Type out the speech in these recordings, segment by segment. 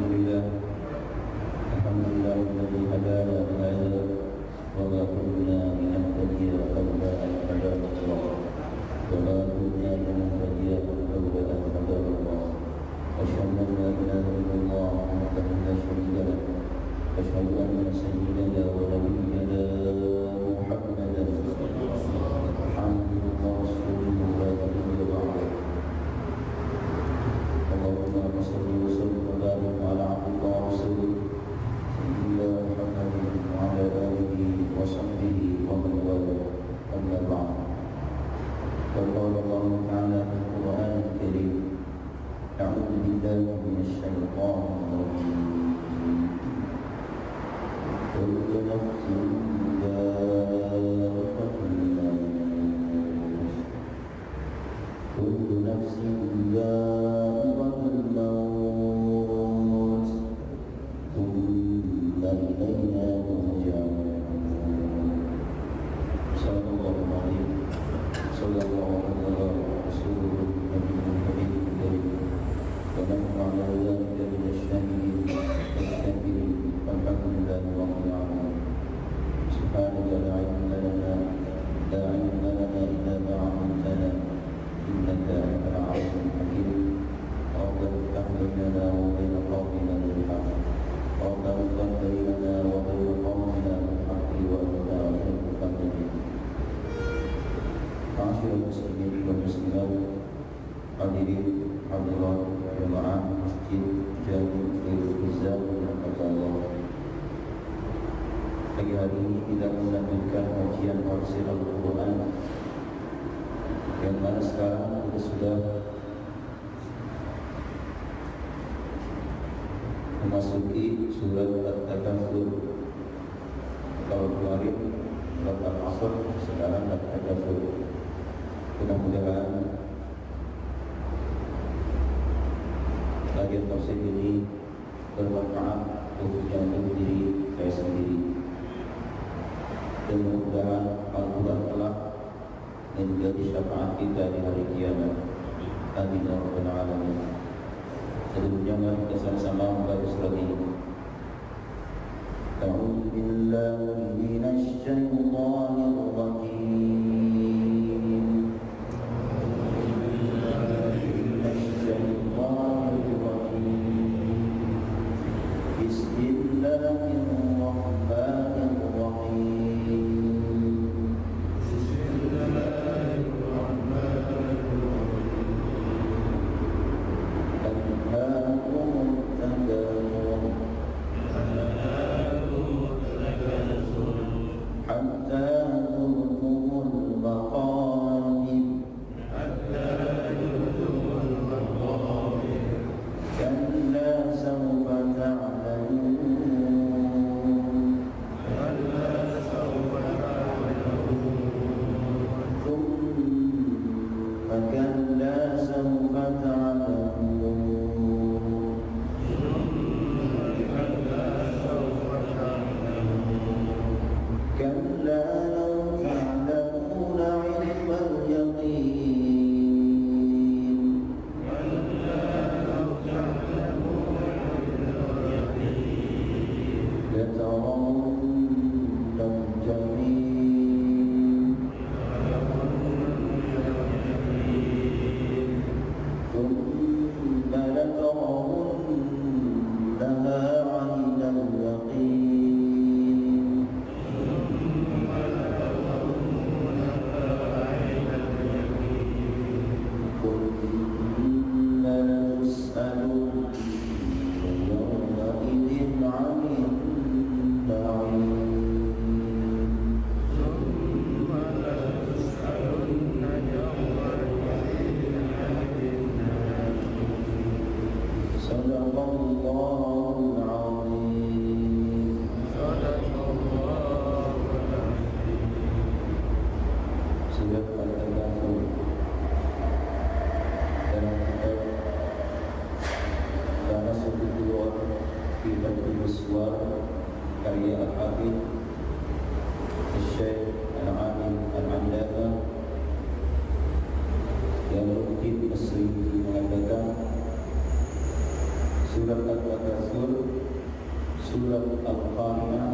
لله الذي هدانا لهذا وما كنا لنهتدي لولا أن هدانا الله وما كنا لنهتدي لولا أن هدانا الله أشهد أن لا إله إلا الله وحده لا شريك له أشهد أن سيدنا ونبينا محمدا عبده ورسوله لا نبي بعده اللهم صل وسلم وبارك على عبدك ورسولك سيدنا محمد وعلى آله وصحبه ومن والاه أما بعد فقال الله تعالى في القرآن الكريم أعوذ بالله من الشيطان الرجيم كل نفس ذائقة الموت كل نفس ذائقة الموت ثم إلينا ترجعون صلى الله عليه صلى الله على رسوله النبي الكريم ونحن على ذلك من الشاهدين والشاكرين والحمد لله رب العالمين سبحانك لا علم لنا إلا ما علمتنا إنك أنت العليم الحكيم ربنا افتح بيننا وبين قومنا بالحق ربنا افتح بيننا وبين قومنا بالحق وأنت خير الفاتحين معاشر المسلمين والمسلمات hadirin hadirat jemaah Masjid Jami Khairul Izam rahmatullah. Pagi hari ini kita melanjutkan kajian tafsir Al-Quran yang mana sekarang kita sudah memasuki surat At-Takatsur. Kalau kemarin surat Al-Asr, sekarang At-Takatsur. Mudah-mudahan kajian tafsir ini bermanfaat khususnya untuk diri saya sendiri, dan mudah-mudahan Al-Quran telah menjadi syafaat kita di hari kiamat. Amin ya rabbal alamin. Sebelumnya mari kita sama-sama membaca surat ini. A'udzu billahi minasy syaithanir rajim. Karya Al-Hafidh Syekh Al-Alim Al-Allamah yang Al-Suyuti mengatakan surat Al-Takatsur, surat Al-Qari'ah,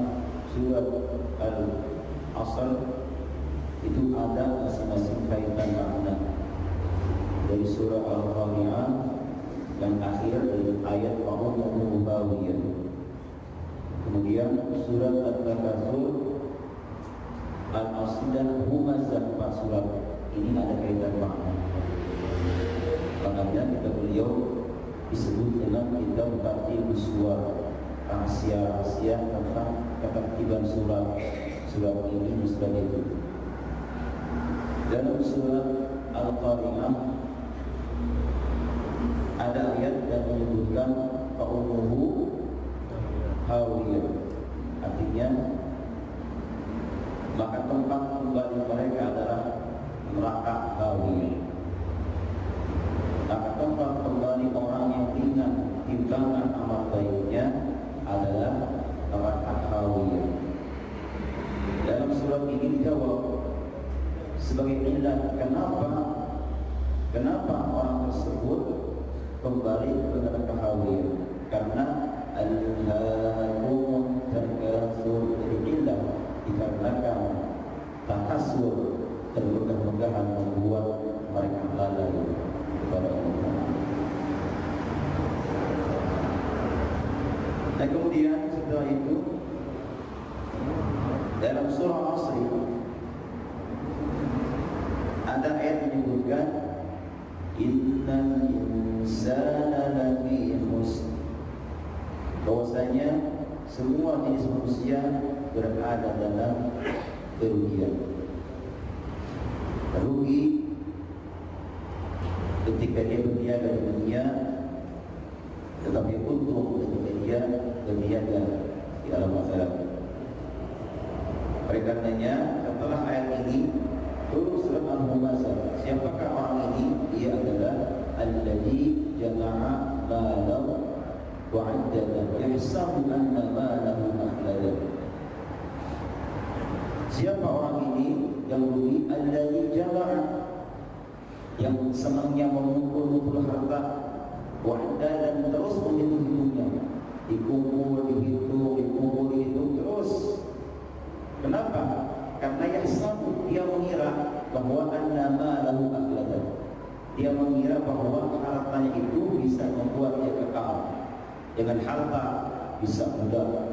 surat Al-Asr itu ada masing-masing kaitan makna. Dari surah Al-Qari'ah yang akhir dari ayat wa'udhu bawiyah. Kemudian surat Al-Takatsur, Al-Asr dan Humazah, 4 surat ini ada kaitan makna. Makanya kita beliau disebut dengan kitab Tartibus Suwar, rahasia-rahasia tentang ketertiban surat ini dan surat itu. Dalam surat Al-Qari'ah ada ayat yang menyebutkan fa'umuhu hawiyah, artinya maka tempat kembali mereka adalah neraka hawiyah. Maka tempat kembali orang yang ringan timbangan amal baiknya adalah neraka hawiyah. Dalam surat ini dijawab sebagai ilah kenapa orang tersebut kembali ke neraka hawiyah, karena al-hakum takatsur, dari ilah dikarenakan takasur dan megah-megahan membuat mereka lalai kepada Allah. Dan kemudian setelah itu dalam surah Asr ada ayat menyebutkan innal insana lafi khusr, bahwasanya semua jenis manusia berada dalam kerugian. Rugi ketika dia berniaga di dunia, tetapi untung ketika dia berniaga di alam akhirat. Oleh karenanya setelah ayat ini turun surat Al-Humazah. Siapakah orang ini? Dia adalah alladzi jama'a malahu wa 'addada yahsabu anna malahu akhlada. Siapa orang ini yang rugi? Alladzi jama'a, yang senangnya mengumpul harta, wa 'addada, dan terus menghitung-hitungnya, dikumpul, dihitung terus. Kenapa? Karena yahsabu, dia mengira bahwa annama lahu akhlada, dia mengira bahwa hartanya itu bisa membuat dia kekal. Dengan harta bisa muda,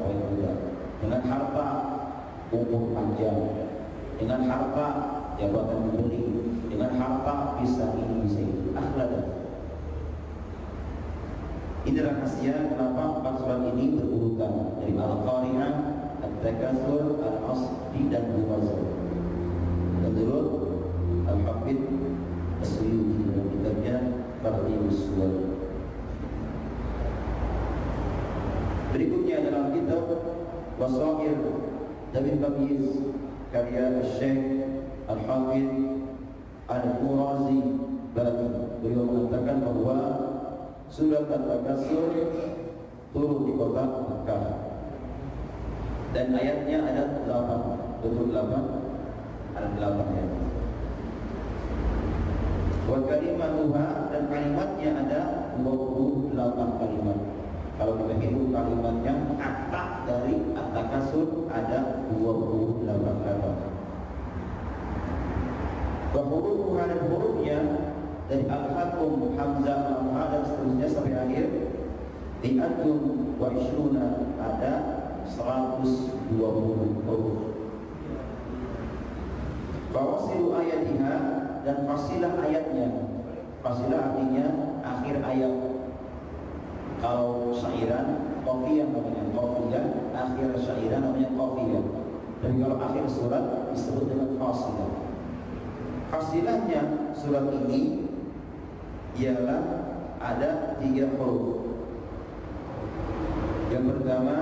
dengan harta umur panjang, dengan harta jabatan menteri, dengan harta bisa ini bisa itu. Akhlada. Ini rahasia kenapa 4 surat ini berurutan dari Al-Qari'ah, Al-Takatsur, Al-Asr dan Humazah. Menurut Al-Hafidz As-Suyuti dalam kitabnya Tartibus Suwar. Berikutnya dalam kitab Wasair Tabin Tamyiz karya Syekh Al-Hafidz Al-Qurazi Bali, beliau mengatakan bahwa surat Al-Takatsur turun di kota Makkah dan ayatnya ada 8, betul 8, ada 8 ayat. Wa kalimatuha, dan kalimatnya ada 28 kalimat. Kalau kita hitung kalimatnya, kata dari At-Takatsur ada 28 kalimat. Wa hurufuha, dan hurufnya dari Al-Hakum, Hamzah, Al-Mu'ad dan seterusnya sampai akhir diatum wa ishruna, ada 120 huruf. Fawasilu ayatiha, dan fasilah ayatnya. Fasilah artinya akhir ayat. Kalau syairan qafiyah namanya qafiyah, akhir syairan namanya qafiyah. Dan kalau akhir surat disebut dengan fasilah. Fasilahnya surat ini ialah ada 3 huruf. Yang pertama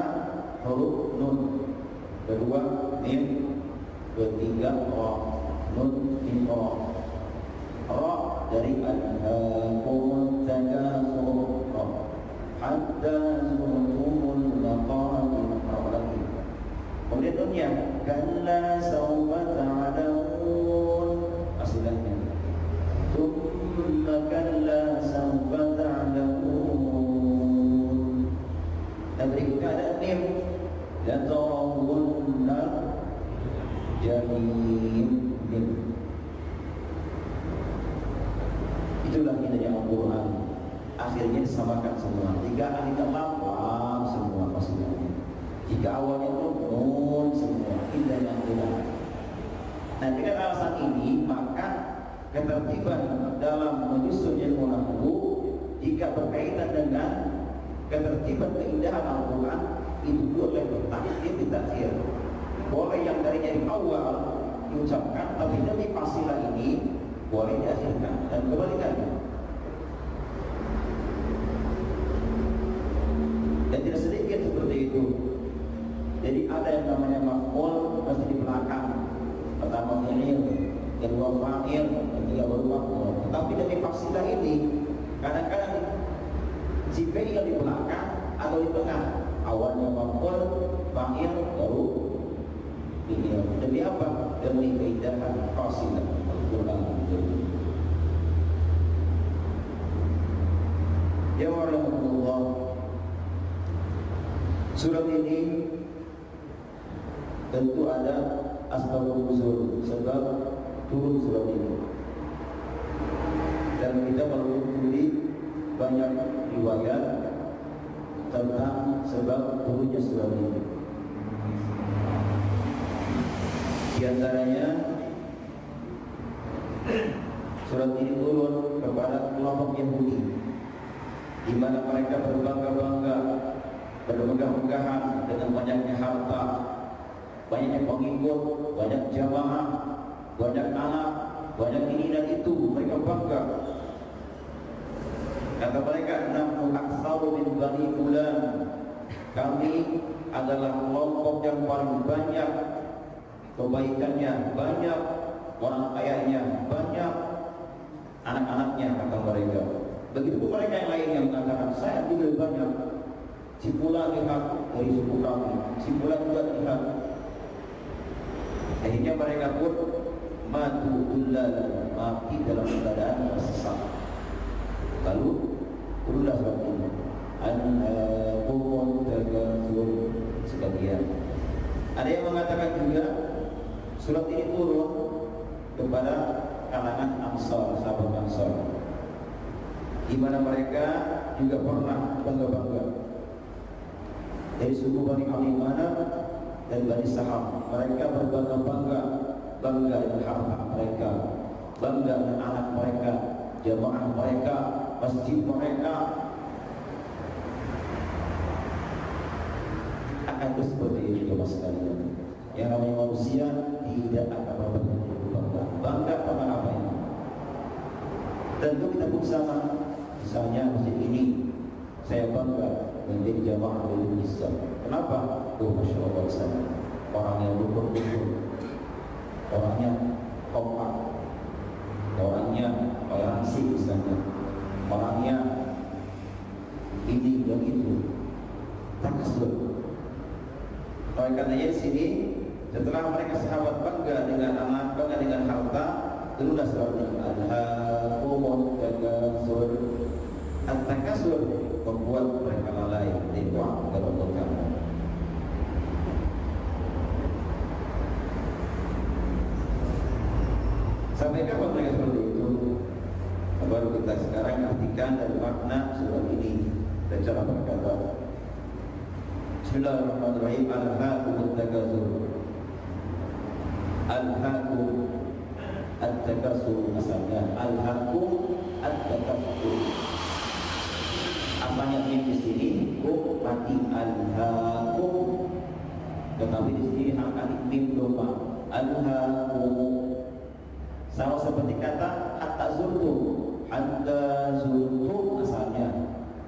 huruf nun, kedua mim, ketiga ra. Nun, mim, ra. Ra dari al-hakumut takatsur hatta zurtumul maqabir. Kemudian nunnya kalla sawfa ta'lamun, asilahnya thumma kalla sawfa ta'lamun. Mim. Itulah indahnya Al-Quran. Akhirnya disamakan semua. Jika alif lam semua maksudnya. Jika awalnya itu nun semua. Indahnya Al-Quran. Nah, dengan alasan ini maka ketertiban dalam menyusun ilmu nahwu jika berkaitan dengan ketertiban keindahan Al-Quran itu boleh bertakhir ditakhir. Boleh yang dari awal diucapkan, tapi demi fasilah ini boleh diakhirkan dan kebalikannya. Dan tidak sedikit seperti itu. Jadi ada yang namanya maf'ul masih di belakang. Pertama fi'il, kedua fa'il, ketiga baru maf'ul. Tetapi demi fasilah ini kadang-kadang si fi'il di belakang atau di tengah. Awalnya maf'ul, fa'il, baru fi'il. Demi apa? Demi keindahan fasilah Al-Quran. Ya warahmatullah. Surat ini tentu ada asbabun nuzul, sebab turun surat ini. Dan kita menelusuri banyak riwayat tentang sebab turunnya surat ini. Di antaranya surat ini turun kepada kelompok Yahudi, di mana mereka berbangga-bangga, bermegah-megahan dengan banyaknya harta, banyaknya pengikut, banyak jamaah, banyak anak, banyak ini dan itu. Mereka bangga. Kata mereka, nahnu aktsaru min bani fulan. Kami adalah kelompok yang paling banyak kebaikannya, banyak orang kayanya, banyak anak-anaknya, kata mereka. Begitu mereka yang lain yang mengatakan, saya juga banyak. Si fulan lihat dari suku kami, si fulan juga lihat. Akhirnya mereka pun matu ullal, mati dalam keadaan tersesat. Lalu turunlah surat ini, an-qurun takatsur sebagian. Ada yang mengatakan juga surat ini turun kepada kalangan Ansar, sahabat Ansar, di mana mereka juga pernah bangga-bangga dari suku Bani Aminah dan Bani Saham. Mereka berbangga-bangga, bangga dengan harta mereka, bangga dengan anak mereka, jamaah mereka, masjid mereka. Akan seperti itu jemaah sekalian. Yang namanya manusia tidak akan berbangga. Bangga pada apa ini? Tentu kita pun sama. Misalnya masjid ini, saya bangga menjadi jamaah Indonesia. Kenapa? Masya Allah sana. Orang yang rukun-rukun, orangnya kompak, orangnya toleransi misalnya, orangnya ini dan itu. Takasur. Oleh karenanya di sini, setelah mereka sahabat bangga dengan anak, bangga dengan harta, turunlah surat Al-Haakumut Takatsur. At-Takatsur membuat mereka lalai dari doa kepada Allah. Sampai kapan mereka seperti itu? Baru kita sekarang artikan dari makna surat ini dan cara berkata. Bismillahirrahmanirrahim. Al-Haakumut Takatsur. Al-Haakum At-Takatsur asalnya Al-Haakum At-Takatsur. Apanya di sini kum mati Al-Haakum, tetapi di sini alif mim doma Al-Haakum. Sama seperti kata hatta zurtum asalnya,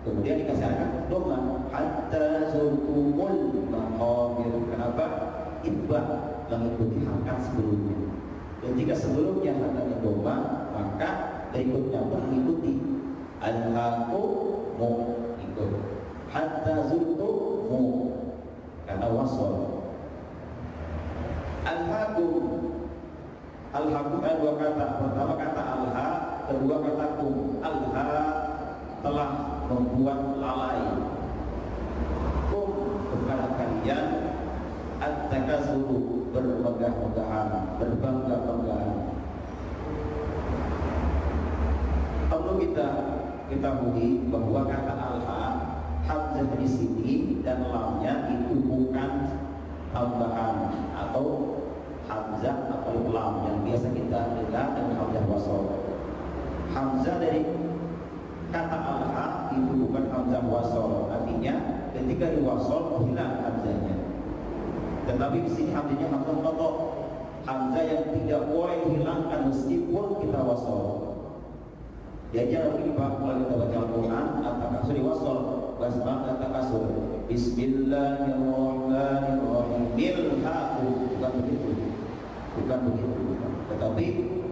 kemudian dikasih angka doma hatta zurtumul maqabir. Kenapa? Itba mengikuti hakat sebelumnya. Dan jika sebelumnya hakatnya doma, maka berikutnya mengikuti Al-Haakum ikut hatta zurtum karena wasol. Al-Haakum ada dua kata. Pertama kata al-ha, kedua kata kum. Al-ha telah membuat lalai. Kum kepada kalian at-takatsur bermegah-megahan, berbangga-banggahan. Perlu kita ketahui bahwa kata al-ha, hamzah di sini dan lamnya itu bukan tambahan atau hamzah atau lam yang biasa kita dengar dengan hamzah wasol. Hamzah dari kata al-ha itu bukan hamzah wasol, artinya ketika diwasol hilang hamzahnya. Tetapi di sini hamzahnya hamzah qata, hamzah yang tidak boleh dihilangkan meskipun kita wasol. Dia jangan lupa kalau kita baca Al-Quran apakah sudah wasol, basmalah kata kasur. Bismillahirrahmanirrahim. Bukan begitu, bukan begitu. Tetapi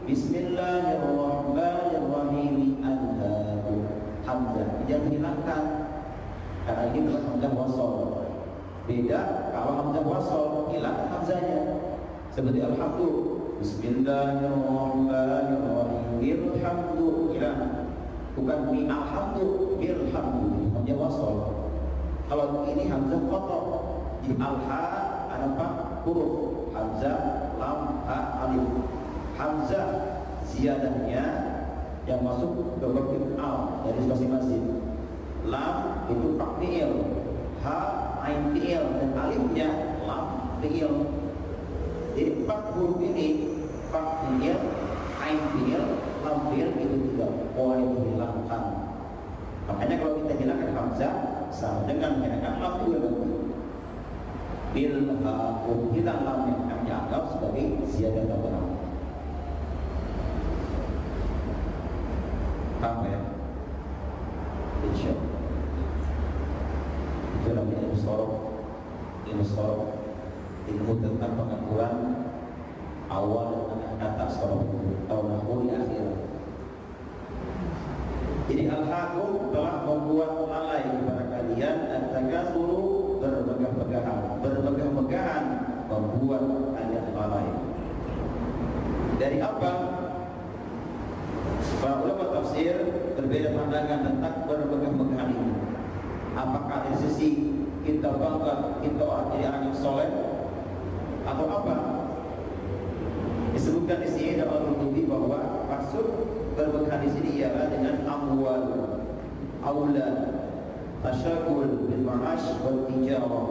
Bismillahirrahmanirrahim. Anhaku hamzah jangan dihilangkan karena ini bukan hamzah wasol. Beda kalau hamzah wasol hilang hamzahnya. Seperti alhamdulillah. Bismillahirrahmanirrahim. Bilhamdu hilang. Bukan mi alhamdu bilhamdu hamzah wasol. Kalau ini hamzah qata. Di al-ha ada 4 huruf, hamzah, lam, ha, alif. Hamzah ziyadahnya yang masuk ke bagian al dari masing-masing. Lam itu fa fi'il, ha ain fi'il, dan alifnya lam fi'il. Jadi 4 huruf ini fa fi'il, ain fi'il, lam fi'il itu tidak boleh dihilangkan. Makanya kalau kita hilangkan hamzah sama dengan menghilangkan lam juga nanti. Bilhaku hilang lamnya kami anggap sebagai ziyadah tambahan. Paham ya? Insyaallah. Itu namanya ilmu sorof, ilmu tentang pengaturan awal dan kata sorof itu atau nahwu di akhir. Jadi al-hakum telah membuat lalai kepada kalian at-takatsuru, bermegah-megahan membuat kalian lalai. Dari apa? Para ulama tafsir berbeda pandangan tentang bermegah-megahan ini. Apakah dari sisi kita bangga kita jadi orang yang soleh atau apa? Disebutkan di sini dalam Al-Qurtubi bahwa maksud bermegah di sini ialah dengan amwal, aulad, tasyagul bil ma'ash wal tijarah.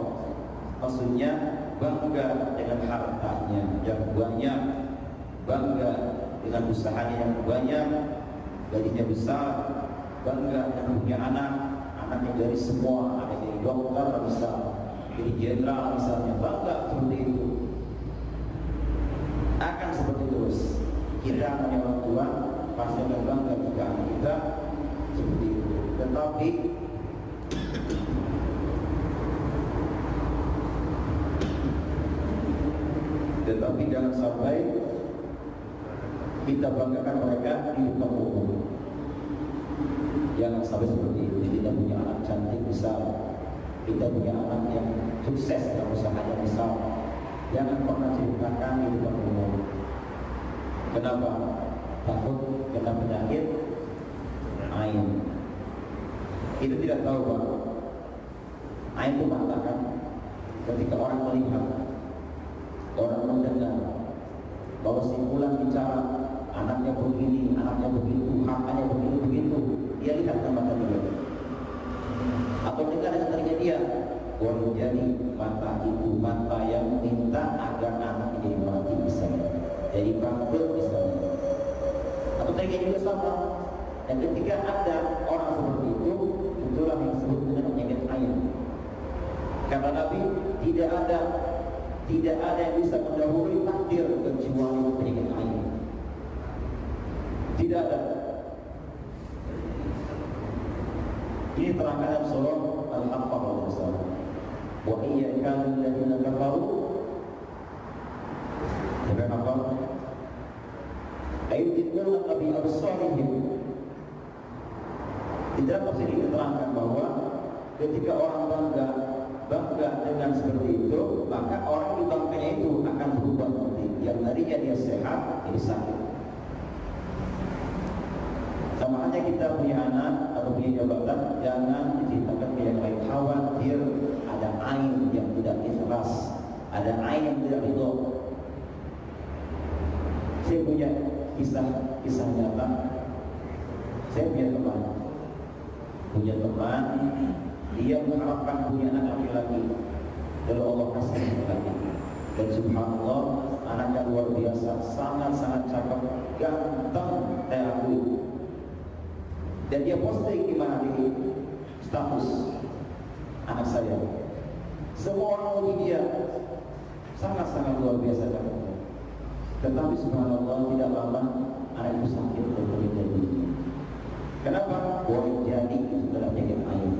Maksudnya bangga dengan hartanya yang banyak, bangga dengan usahanya yang banyak, gajinya besar, bangga dengan punya anaknya dari semua, ada jadi dokter misalnya, jadi jenderal misalnya, bangga seperti itu. Akan seperti terus kita hanya orang tua pasti akan bangga jika anak kita seperti itu. Tetapi jangan sampai kita banggakan mereka di depan umum. Jangan sampai seperti itu. Kita punya anak cantik besar, kita punya anak yang sukses dalam usahanya besar, jangan pernah ceritakan di depan umum. Kenapa? Takut kena penyakit ain. Kita tidak tahu bahwa ain itu mengatakan ketika orang melihat, orang mendengar bahwa si fulan bicara anaknya begini, anaknya begitu, hartanya begini begitu, dia lihat dengan mata dia, atau dengar dengan telinga dia. Boleh jadi mata itu mata yang minta agar anak ini mati misalnya, jadi bangkrut misalnya, atau telinga juga sama. Dan ketika ada orang seperti itu, itulah yang disebut dengan penyakit ain. Karena Nabi tidak ada yang bisa mendahului takdir kecuali penyakit ain. Tidak ada. Ini terangkan dalam surah Al-Anfal bersama. Wa iya kanu alladziina kafaru. Jangan apa? Ayyuhalladzina nabi absarihim. Di dalam tafsir ini diterangkan bahwa ketika orang bangga dengan seperti itu, maka orang di bangganya itu akan berubah nanti. Yang tadinya dia sehat, jadi sakit. Sama aja kita punya anak atau punya jabatan, jangan diceritakan ke yang lain. Khawatir ada ain yang tidak ikhlas, ada ain yang tidak ridho. Dia punya kisah nyata. Saya punya teman, dia mengharapkan punya anak laki-laki, lalu Allah kasih laki-laki. Dan subhanallah, anaknya luar biasa, sangat-sangat cakep, ganteng, saya akui. Dan dia posting di mana, di status anak saya. Semua orang memuji dia, sangat-sangat luar biasa cakep. Tetapi subhanallah, tidak lama anak itu sakit dan meninggal. Kenapa? Boleh jadi itu adalah penyakit air.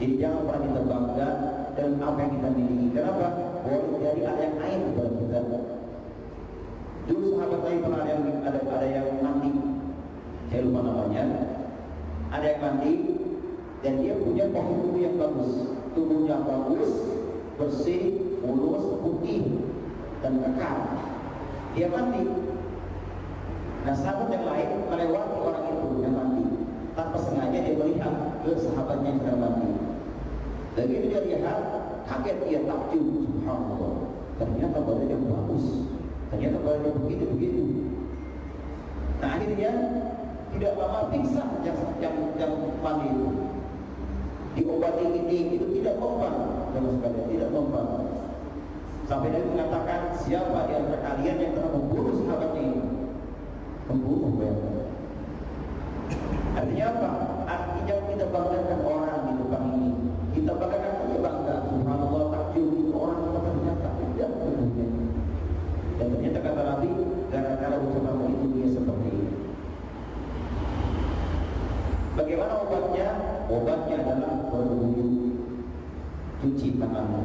Jadi jangan pernah kita bangga dengan apa yang kita miliki. Kenapa? Boleh jadi ada yang air kepada kita. Dulu sahabat saya pernah ada yang mandi, saya lupa namanya. Ada yang mandi dan dia punya pohon tubuh yang bagus, tubuhnya bagus, bersih, mulus, putih dan kekal. Dia mandi. Nah, sahabat yang lain melewati orang itu yang mandi, tanpa sengaja dia melihat ke sahabatnya yang sedang mandi. Begitu dia lihat, kaget, dia takjub, subhanallah. Ternyata badannya bagus, ternyata badannya begitu. Nah, akhirnya tidak lama pingsan yang mandi itu. Diobati ini itu tidak mempan, sama sekali tidak mempan. Sampai dia mengatakan, siapa di antara kalian yang telah membunuh sahabatnya ini? Membunuh ya. Artinya apa? Artinya kita banggakan orang di depan ini. Kita banggakan saja bangga. Subhanallah, takjub itu orang ternyata tidak benar. Dan ternyata kata Nabi, gara-gara ucapan itu dia seperti ini. Bagaimana obatnya? Obatnya adalah berwudu, cuci tanganmu,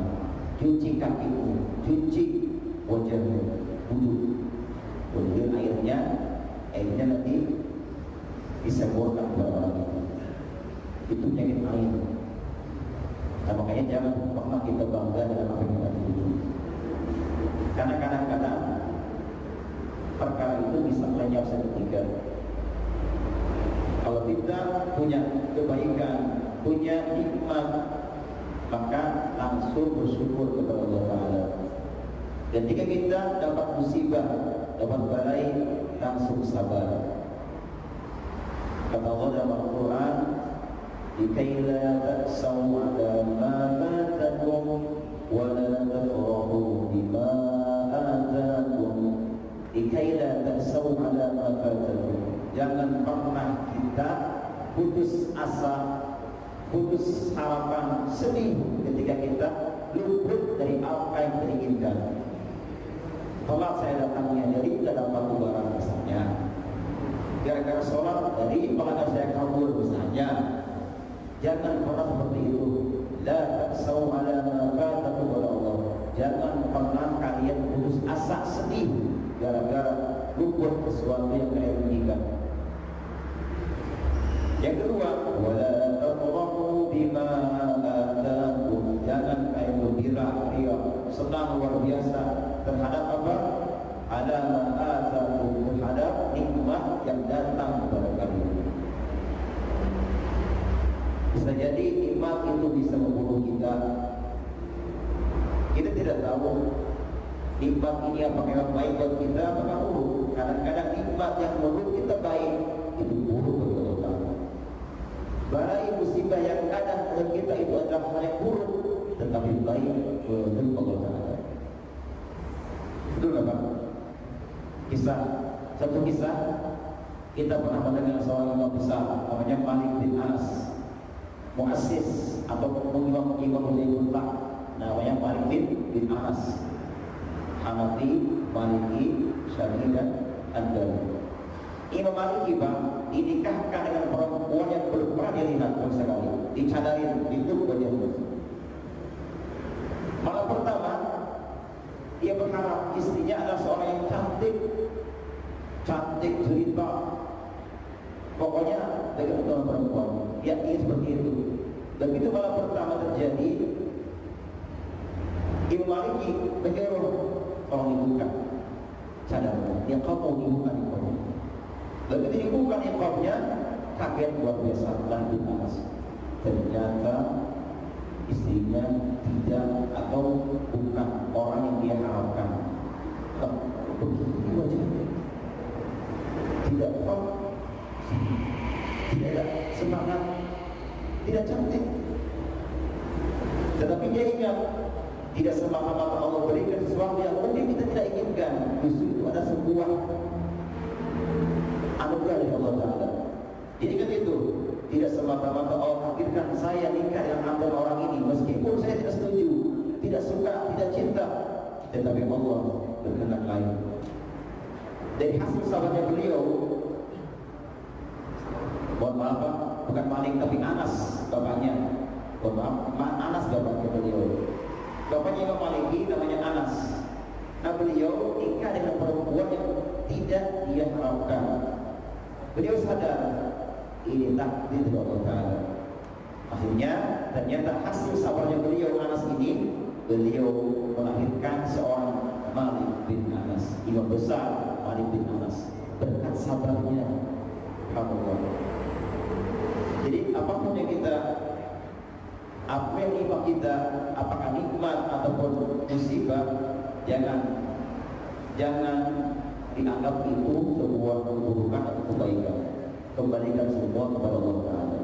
cuci kakimu, cuci wajahmu, wudu. Kemudian airnya nanti disemburkan kepada orang itu. Itu penyakit air. Nah, makanya jangan pernah kita bangga dengan apa yang kita miliki. Karena kadang-kadang perkara itu bisa lenyap seketika. Kalau kita punya kebaikan, punya nikmat, maka langsung bersyukur kepada Allah Ta'ala. Ketika kita dapat musibah, dapat balai, langsung sabar. Kata Allah dalam Al-Quran, "Likai la ta'sau 'ala ma fatakum wa la tafrahu bima atakum." Likai la ta'sau 'ala ma fatakum. Jangan pernah kita putus asa, putus harapan, sedih ketika kita luput dari apa yang kita inginkan. Sholat saya datangnya dari tidak dapat barang misalnya, gara-gara sholat dari pelanggan saya kabur misalnya. Jangan pernah seperti itu. La ta'sau 'ala ma fatakum wa Allah. Jangan pernah kalian putus asa, sedih gara-gara luput sesuatu yang kalian inginkan. Yang kedua, wala tafrahu bima atakum. Jangan kalian gembira, senang luar biasa terhadap apa? Ala ma atakum, terhadap nikmat yang datang kepada kalian. Bisa jadi nikmat itu bisa membunuh kita. Kita tidak tahu nikmat ini apakah yang baik buat kita apakah buruk. Kadang-kadang nikmat yang menurut kita baik itu buruk bagi Allah. Balai musibah yang ada pada kita itu adalah hal yang buruk, tetapi baik menurut Allah Ta'ala. Betul nggak Pak? Satu kisah kita pernah mendengar seorang imam besar namanya Malik bin Anas, muassis atau pengimam Zaidullah, namanya Malik bin Anas, Hanafi, Maliki, Syafi'i dan Hanbali. Imam Maliki Bang dinikahkan dengan perempuan yang belum pernah dilihat sama sekali, dicadarin, hidup wajah terus. Malam pertama dia berharap istrinya adalah seorang yang cantik cerita, pokoknya dengan seorang perempuan. Dia ingin seperti itu. Begitu malam pertama terjadi, Imam Maliki menyuruh orang dibuka cadarnya. Dia kau dibuka di bawah. Begitu dibuka iqamnya, kaget luar biasa dan Anas. Ternyata istrinya tidak atau bukan orang yang dia harapkan. Begitu wajahnya. cantik. Tetapi dia ingat, tidak semata-mata Allah berikan sesuatu yang mungkin kita tidak inginkan. Justru itu ada sebuah anugerah dari Allah Ta'ala. Dia ingat itu. Tidak semata-mata Allah takdirkan saya nikah dengan antara orang ini, meskipun saya tidak setuju, tidak suka, tidak cinta, tetapi Allah berkehendak lain. Dari hasil sahabatnya beliau, mohon maaf Pak, bukan Malik tapi Anas bapaknya. Mohon maaf, Anas bapaknya beliau. Bapaknya Imam Maliki namanya Anas. Nah beliau nikah dengan perempuan yang tidak dia harapkan. Beliau sadar ini takdir dari Allah Ta'ala. Akhirnya ternyata hasil sabarnya beliau Anas ini, beliau melahirkan seorang Malik bin Anas, imam besar Malik bin Anas, berkat sabarnya. Alhamdulillah. Jadi apapun yang kita, apa yang menimpa kita, apakah nikmat ataupun musibah, jangan dianggap itu sebuah keburukan atau kebaikan. Kembalikan semua kepada Allah Ta'ala.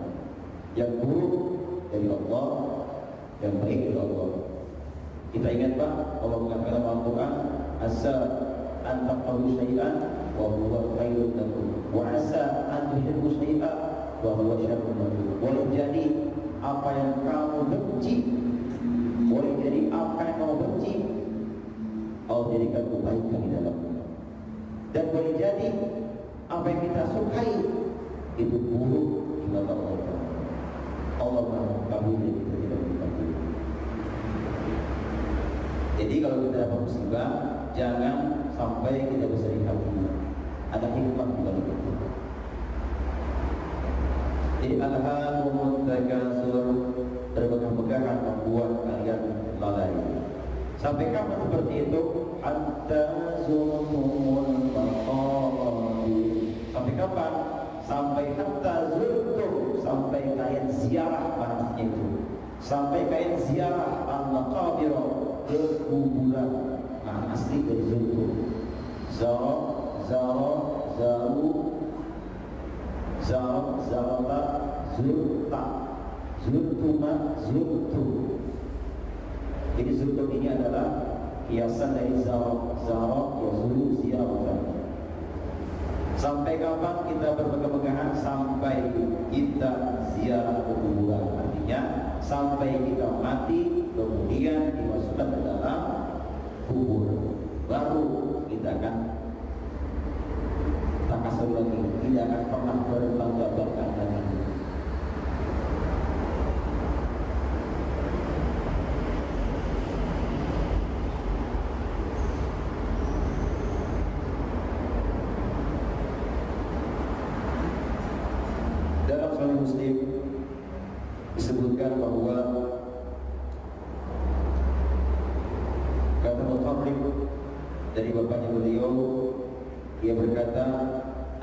Yang buruk dari Allah, yang baik dari Allah. Kita ingat Pak, Allah mengatakan dalam Al-Quran, asa an taqrabu syai'an wa huwa khairun lakum, wa asa an tuhibbu syai'an wa huwa syarrun lakum. Boleh jadi apa yang kamu benci, boleh jadi apa yang kamu benci, Allah jadikan kebaikan di dalamnya. Dan boleh jadi apa yang kita sukai itu buruk di mata Allah. Allah kabul dan kita tidak kabul. Jadi kalau kita dapat musibah, jangan sampai kita bersedih hati. Ada hikmah di balik itu. Jadi alhaakumut takasur, bermegah-megahan membuat kalian lalai. Sampai kapan seperti itu? Hatta zurtumul maqabir. Sampai kapan? Sampai hatta zurtum, sampai kalian ziarah panasnya itu, sampai kalian ziarah al-maqabir, ke kuburan. Nah, asli dari zurtum. Zara, zaru, zarata, zurta, zurtuma, zurtum. Jadi zurtum ini adalah kiasan dari zara, yazuru, ziyaratan. Sampai kapan kita bermegah-megahan? Sampai kita ziarah kuburan. Artinya sampai kita mati, kemudian dimasukkan ke dalam kubur, baru kita akan takasur lagi, tidak akan pernah berbangga-bangga lagi. Dalam Sahih Muslim disebutkan bahwa kata Mutarrib dari bapaknya beliau, dia berkata,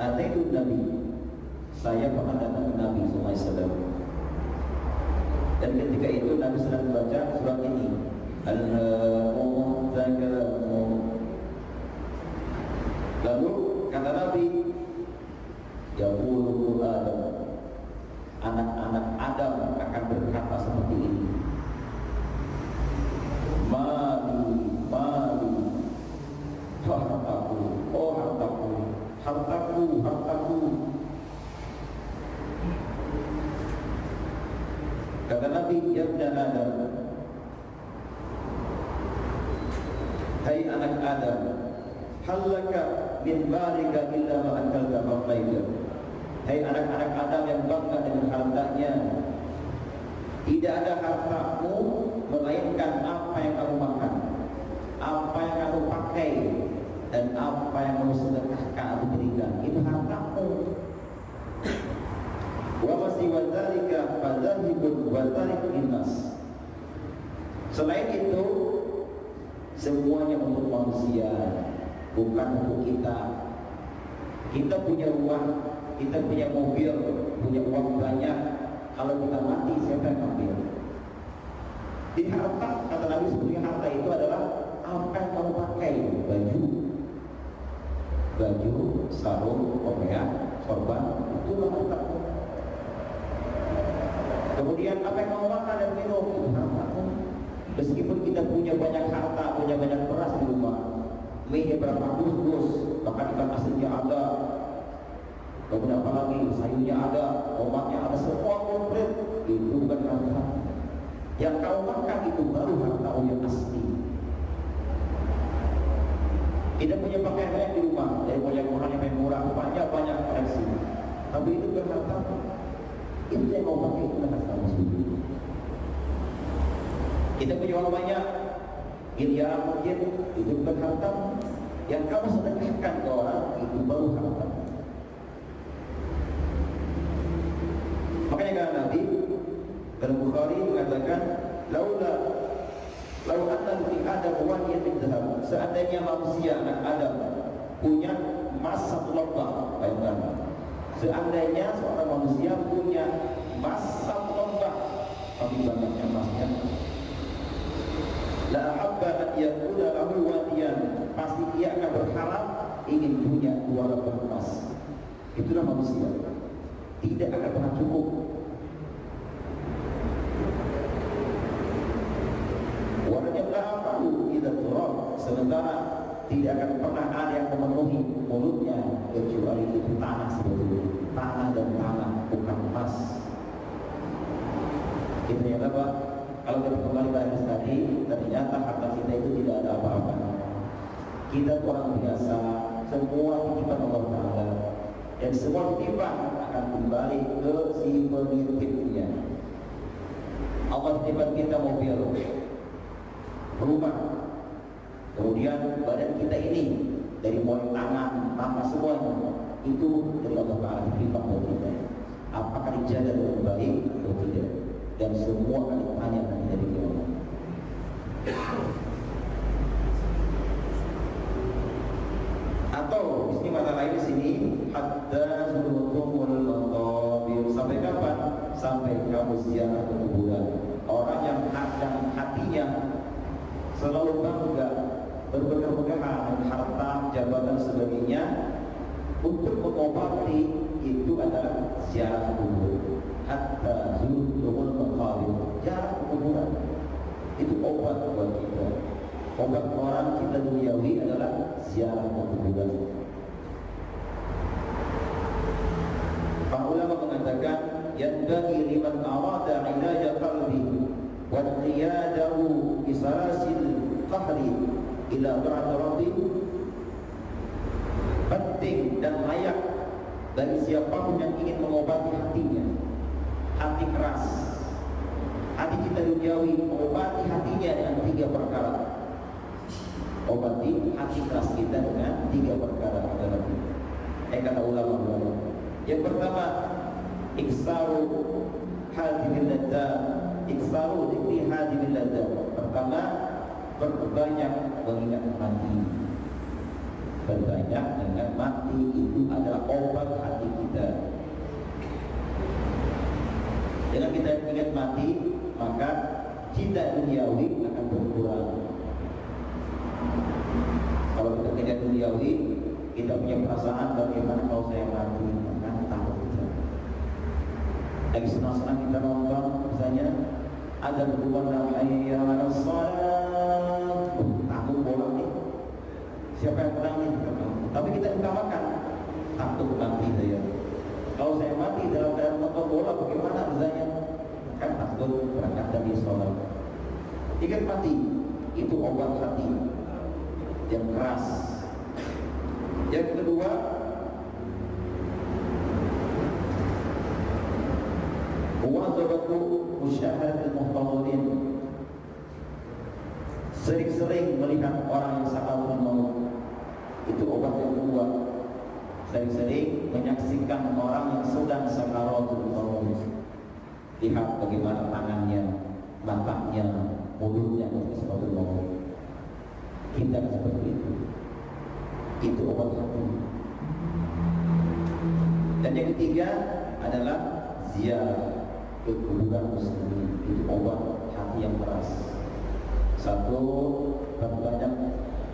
"Ataitu Nabi, saya pernah datang ke Nabi SAW." Dan ketika itu Nabi sedang membaca surat ini, Al-Haakumut Takatsur. Lalu kata Nabi, Yaqulu Adam, anak-anak Adam akan berkata seperti ini, Mali, hartaku, oh hartaku. Kata Nabi, ya Adam, hai anak Adam, halaka min barika illa ma akalta faqaida. Hai anak-anak Adam yang bangga dengan hartanya, tidak ada hartamu melainkan apa yang kamu makan, apa yang kamu pakai, dan apa yang kamu sedekahkan atau berikan. Itu hartamu. Wa masiwa dzalika fadzahibun wa dzalik linnas. Selain itu semuanya untuk manusia, bukan untuk kita. Kita punya uang, kita punya mobil, punya uang banyak. Kalau kita mati, siapa yang ambil? Di harta, kata Nabi sebetulnya harta itu adalah apa yang kamu pakai. Baju, sarung, pakaian, sorban, itulah harta. Kemudian apa yang mau makan dan minum itu harta. Meskipun kita punya banyak harta, punya banyak beras di rumah, mie berapa dus, bahkan ikan asinnya ada, kemudian apa lagi, sayurnya ada, obatnya ada, semua komplit, itu bukan harta. Yang kau makan itu baru harta yang asli. Kita punya pakaian banyak di rumah, dari mulai murah sampai murah, banyak koleksi, tapi itu bukan harta. Itu yang kau pakai itu adalah harta muslim. Kita punya uang banyak, miliaran mungkin, itu bukan harta. Yang kamu sedekahkan ke orang itu baru harta. Makanya kata Nabi dalam Bukhari mengatakan, lau anna li Adam wadiyan min dhahab, seandainya manusia anak Adam punya emas satu lembah, bayangkan. Seandainya seorang manusia punya emas satu lembah, tapi banyaknya emasnya, la ahabba an yakuna lahu wadiyan, pasti dia akan berharap ingin punya 2 lembah emas. Itulah manusia, tidak akan pernah cukup. Warnanya berapa itu turun, sementara tidak akan pernah ada yang memenuhi mulutnya kecuali itu tanah sebetulnya, tanah dan tanah, bukan emas. Itu ya Bapak. Kalau kita kembali pada tadi, ternyata harta kita itu tidak ada apa-apa. Kita orang biasa, semua titipan Allah Taala, dan semua titipan akan kembali ke si penitipnya. Allah titipan kita mobil, rumah, kemudian badan kita ini, dari mulai tangan, mata semuanya itu dari Allah Taala titipan buat kita. Apakah dijaga dengan baik atau tidak? Dan semua akan ditanya dari Allah. Atau di mata lain di sini, hatta zurtumul maqabir, sampai kapan? Sampai kamu ziarah ke kuburan. Orang yang hatinya selalu bangga, bermegah-megahan harta, jabatan sebagainya, untuk mengobati itu adalah ziarah kubur. Hatta zurtumul maqabir, ziarah kuburan itu obat buat kita. Obat orang kita duniawi adalah ziarah kuburan. Para ulama mengatakan, yanbaghi liman arada ilaja qalbi wa qiyadahu bi salasil qahri ila ta'at rabbi, penting dan layak bagi siapapun yang ingin mengobati hatinya, hati keras, hati kita duniawi, mengobati hatinya dengan 3 perkara. Obati hati keras kita dengan 3 perkara adalah kata ulama. Yang pertama, iksaru hadhil ladza, iksaru dzikri hadhil ladza. Pertama, berbanyak mengingat mati. Berbanyak mengingat mati itu adalah obat hati kita. Dengan kita ingat mati, maka cinta duniawi akan berkurang. Kalau kita tidak duniawi, kita punya perasaan bagaimana kalau saya mati, maka takut kita. Lagi senang-senang kita nonton, misalnya ada berhubungan hayya 'alas shalah, takut bola nih. Siapa yang menang nih? Tapi kita utamakan takut mati saya. Kalau saya mati dalam keadaan nonton bola, bagaimana misalnya? Kan takut berangkat dari sholat. Ingat mati, itu obat hati yang keras. Yang kedua, muwadzabatu musyahadatil muhtadhirin, sering-sering melihat orang yang sakaratul maut. Itu obat yang kedua. Sering-sering menyaksikan orang yang sedang sakaratul maut. Lihat bagaimana tangannya, matanya, mulutnya seperti maut. Kita seperti itu. Itu obat hati. Dan yang ketiga adalah ziarah ke kuburan muslimin. Itu obat hati yang keras. Satu, berbanyak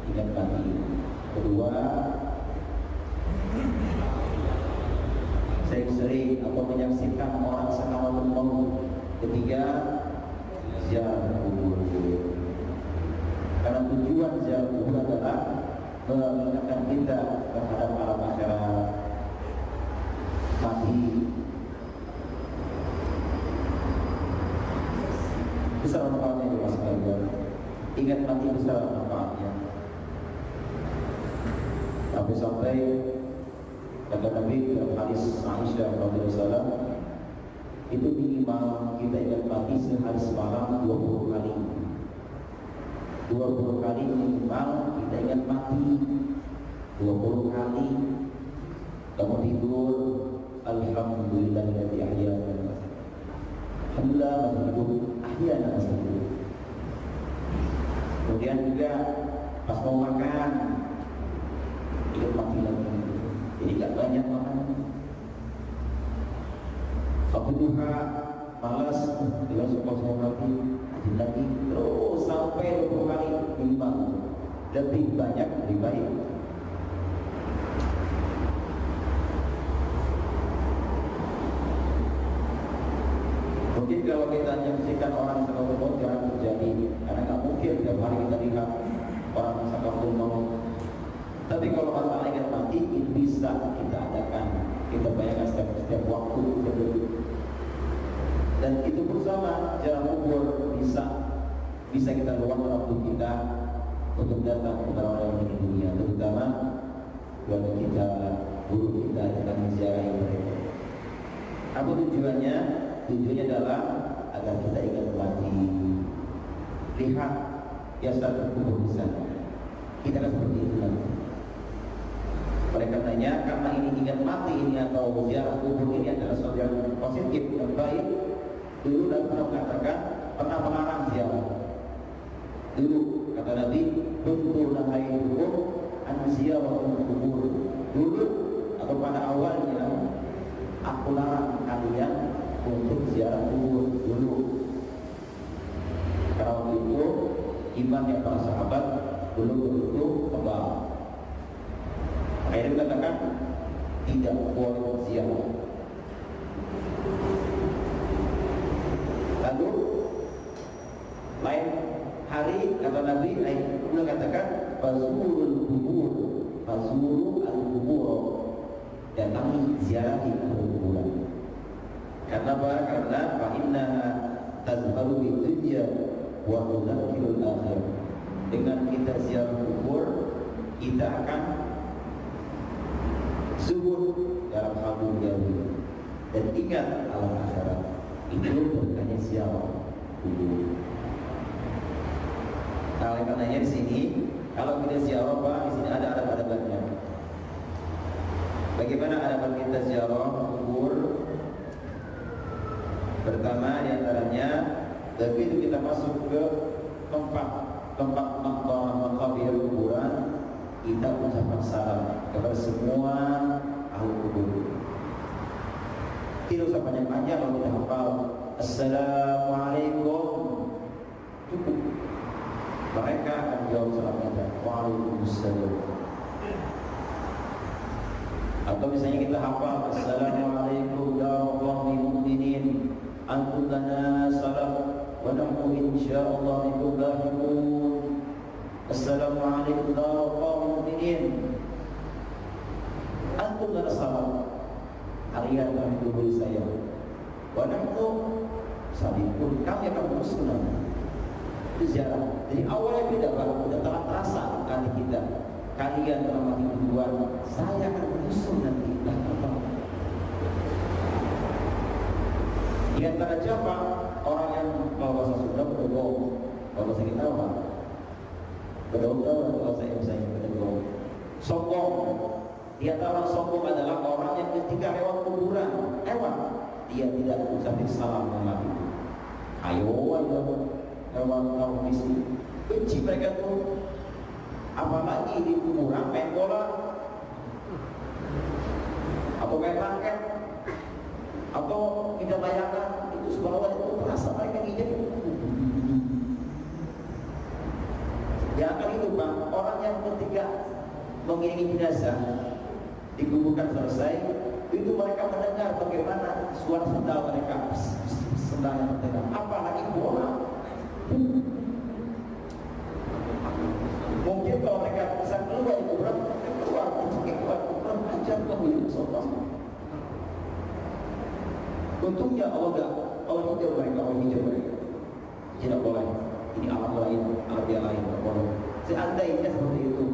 ingat mati. Kedua, sering-sering atau menyaksikan orang sakaratul maut. Ketiga, ziarah kubur. Karena tujuan ziarah kubur adalah mengingatkan kita terhadap alam akhirat, mati. Besar manfaatnya itu mas kalian. Ingat mati besar manfaatnya. Sampai kata Nabi dalam hadis Aisyah radhiyallahu itu minimal kita ingat mati sehari semalam 20 kali. 20 kali minimal kita ingat mati. 20 kali kamu tidur, alhamdulillahilladzi ahyana. Alhamdulillah masih hidup, ahyana masih hidup. Kemudian juga pas mau makan, ingat mati lagi. Jadi gak banyak makan. Waktu duha malas, dia suka saya lagi, terus sampai 20 kali minimal. Lebih banyak lebih baik. Mungkin kalau kita menyaksikan orang sakaratul maut jangan terjadi, karena nggak mungkin tiap hari kita lihat orang sakaratul maut. Tapi kalau masalah ingat mati itu bisa kita adakan, kita bayangkan setiap waktu kita. Dan itu bersama jalan kubur bisa kita luangkan waktu kita untuk datang kepada orang yang di dunia, terutama keluarga kita, guru kita, akan menziarahi mereka. Apa tujuannya? Tujuannya adalah agar kita ingat mati. Lihat ya satu kubur di sana. Kita akan seperti itu nanti. Oleh karenanya, karena ini ingat mati ini atau ziarah kubur ini adalah sesuatu yang positif dan baik. Dulu Nabi pernah mengatakan, pernah melarang ziarah. Dulu kata Nabi, "Kuntu nahaytukum an ziyaratil kubur." Dulu atau pada awalnya aku larang kalian untuk ziarah kubur dulu. Karena waktu itu imannya para sahabat belum begitu tebal. Akhirnya dikatakan tidak boleh ziarah. Lalu lain hari kata Nabi, beliau katakan fazurul kubur, fazurul al-kubur, datangi ziarahi kuburan. Karena apa? Karena fa innaha tazharu bid-dunya wa tudzakkirul akhir. Dengan kita ziarah kubur, kita akan subur dalam hal dunia dan ingat alam akhirat. Itu berkaitan ziarah kubur. Nah, oleh karenanya di sini kalau kita ziarah Pak, di sini ada adab-adabnya. Bagaimana adab kita ziarah kubur? Pertama diantaranya, begitu kita masuk ke tempat makabir kuburan, kita ucapkan salam kepada semua ahli kubur. Tidak usah panjang-panjang kalau kita hafal Assalamualaikum, cukup. Mereka akan jawab salam kita, Waalaikumsalam. Atau misalnya kita hafal Assalamualaikum warahmatullahi wabarakatuh, antum lana salam wa nahnu insyaallah bikum lahiqun. Assalamualaikum warahmatullahi wabarakatuh, antum lana salam, kalian kami dulu saya, wa nahnu sabiqun, kami akan bersunnah. Itu ziarah. Jadi awalnya beda Pak, udah telah terasa kali kita. Kalian telah mati duluan, saya akan menyusul nanti. Di antara siapa orang yang kalau bahasa Sunda berdoa, kalau bahasa kita apa? Berdoa kalau saya berdoa. Sombong. Di antara orang sombong adalah orang yang ketika lewat kuburan, dia tidak mengucapkan salam sama itu. Ayo, lewat kamu misi. Benci mereka tuh. Apalagi di kuburan main bola atau main raket atau kita bayangkan itu sekolah itu terasa mereka ngijak. Ya akan itu Bang, orang yang ketika mengiringi jenazah dikuburkan selesai, itu mereka mendengar bagaimana suara sendal mereka. sendalnya tertekan, apalagi bola. Mungkin kalau mereka bisa keluar itu berapa? Keluar ajar kamu sopan. Untungnya Allah hijau mereka. Tidak boleh. Ini alam lain, alam dia lain, tidak boleh. Seandainya seperti itu,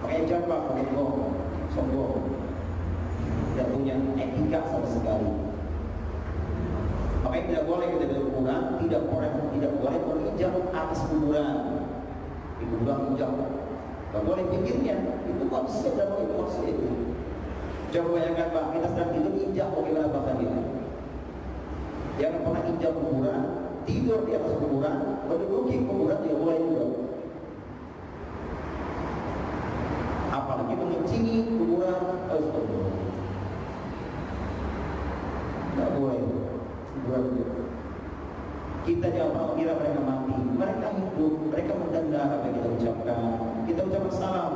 makanya jangan pakai sombong, tidak punya etika sama sekali. Makanya tidak boleh kita berkuburan, tidak boleh menginjak atas kuburan. Di kuburan injak, tidak boleh pinggirnya. Itu manusia, tidak boleh manusia itu. Jangan bayangkan Pak, kita sedang tidur injak, bagaimana bahasa kita? Jangan pernah injak kuburan, tidur di atas kuburan, menduduki kuburan tidak boleh juga. Apalagi mengencingi kuburan, tidak boleh. Kita jangan mengira mereka mati, mereka hidup, mereka mendengar apa yang kita ucapkan. Kita ucapkan salam,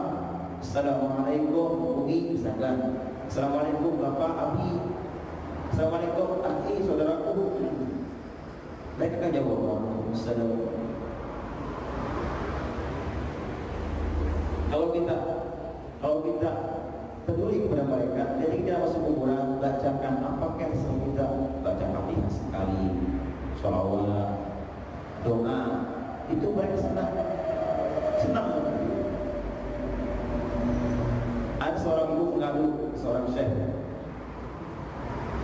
assalamualaikum Umi, misalkan, assalamualaikum Bapak Abi, assalamualaikum akhi saudaraku. Mereka akan jawab waalaikumsalam. Kalau kita peduli kepada mereka, jadi kita masuk kuburan, bacakan apakah yang kita baca Fatihah sekali, sholawat, doa, itu mereka senang. Ada seorang ibu mengadu seorang syekh.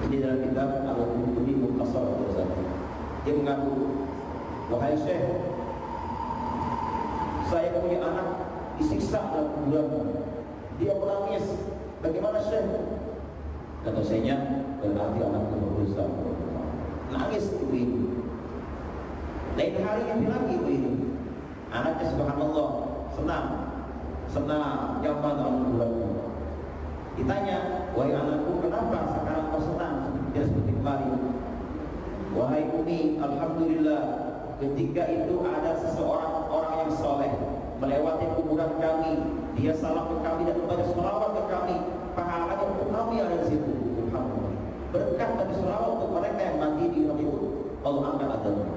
Ini dalam kitab Al-Qurtubi Mukhtasar Al-Ghazali. Dia mengadu, wahai syekh, saya punya anak disiksa dalam kuburan. Dia menangis. Bagaimana syekh? Kata syekhnya, berarti anakku berusaha. Nangis ibu ini. Lain hari yang lagi ibu ini. Anaknya subhanallah senang, nyaman dalam kuburan. Ditanya, wahai anakku, kenapa sekarang kau senang? Dia seperti kemarin. Wahai Umi, alhamdulillah, ketika itu ada seseorang orang yang soleh melewati kuburan kami, dia salam ke kami dan membaca sholawat ke kami, pahalanya untuk kami ada di situ. Alhamdulillah. Berkah dari sholawat untuk mereka yang mati di tempat itu, Allah angkat adanya.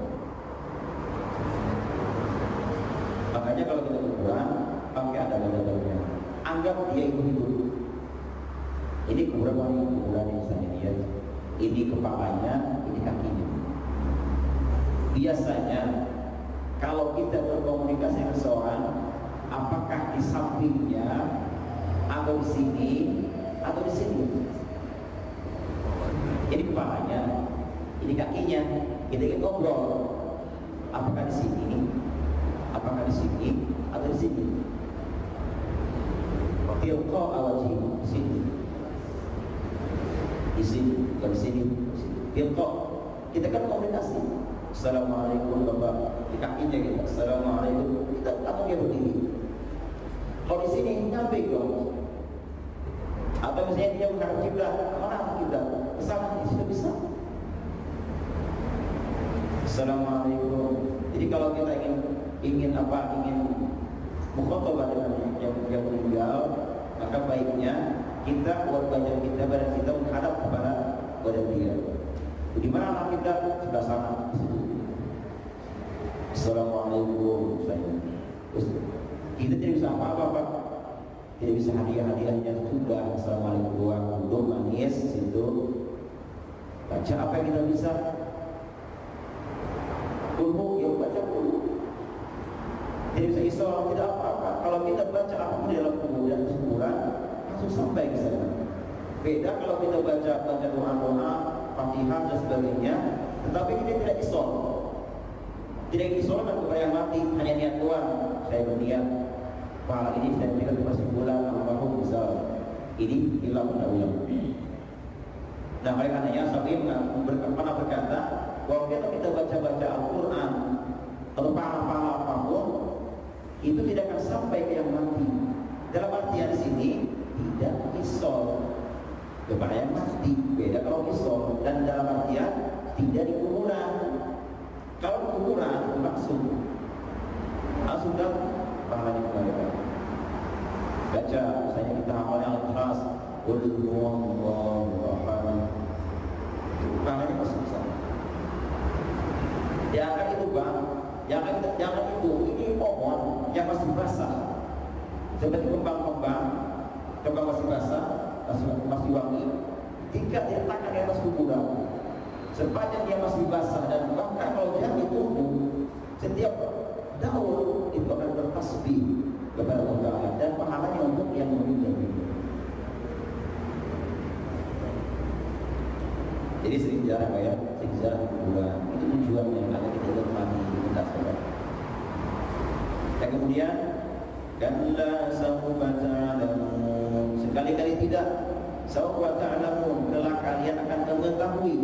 Makanya kalau kita kuburan, pakai adab-adabnya. Anggap dia itu hidup. Ini kuburan yang misalnya dia, ini kepalanya, ini kakinya. Biasanya kalau kita berkomunikasi dengan seseorang, apakah di sampingnya, atau di sini, atau di sini? Ini kepalanya, ini kakinya. Kita ingin ngobrol, apakah di sini, apakah di sini, atau di sini? Tilqa awaji, di sini, di sini, di sini, tilqa. Kita kan komunikasi. Assalamualaikum Bapak, di kakinya kita. Assalamualaikum. Kita dia berdiri. Kalau di sini nyampe dong. Atau misalnya dia menghadap kiblat, mana kita? Kesana, di situ bisa. Assalamualaikum. Jadi kalau kita ingin mukhatabah dengan yang meninggal, maka baiknya kita buat badan kita menghadap kepada badan dia. Di mana kita sebelah sana. Assalamualaikum. Kita tidak bisa apa-apa, Pak. Tidak bisa hadiah-hadiahnya sudah. Assalamualaikum. Duduk manis situ. Baca apa yang kita bisa. Dulu ya baca dulu. Tidak bisa isol, tidak apa-apa. Kalau kita baca apa di dalam kuburan langsung sampai ke sana. Beda kalau kita baca doa-doa, Fatihah dan sebagainya, tetapi kita tidak isol. Tidak isolkan kepada yang mati, hanya niat doang. Saya berniat pahala ini saya berikan kepada sebulan almarhum misal. Ini hilang undang-undang. Nah, oleh karenanya Syafi'i pernah berkata bahwa kita baca Al-Quran atau pahala-pahala apapun itu tidak akan sampai ke yang mati. Dalam artian di sini tidak isol kepada yang mati. Beda kalau isol, dan dalam artian tidak di kuburan. Kalau di kuburan itu langsung dan pahalanya kembali. Baca misalnya kita hafalnya Al-Ikhlas, qul huwallahu ahad, pahalanya masuk sana. Jangan itu bang, jangan itu. Ini pohon yang masih basah, seperti kembang masih basah, masih wangi. Jika diletakkan di atas kuburan, sepanjang dia masih basah dan bahkan kalau dia ditumbuh, setiap daun itu akan bertasbih kepada Allah Ta'ala dan pahalanya untuk yang meninggal. Jadi sering jarang ya, sering jarang kuburan. Itu tujuannya agar kita mati minta sabar. Dan kemudian kalla sawfa ta'lamun, sekali-kali tidak, sawfa ta'lamun, kelak kalian akan mengetahui.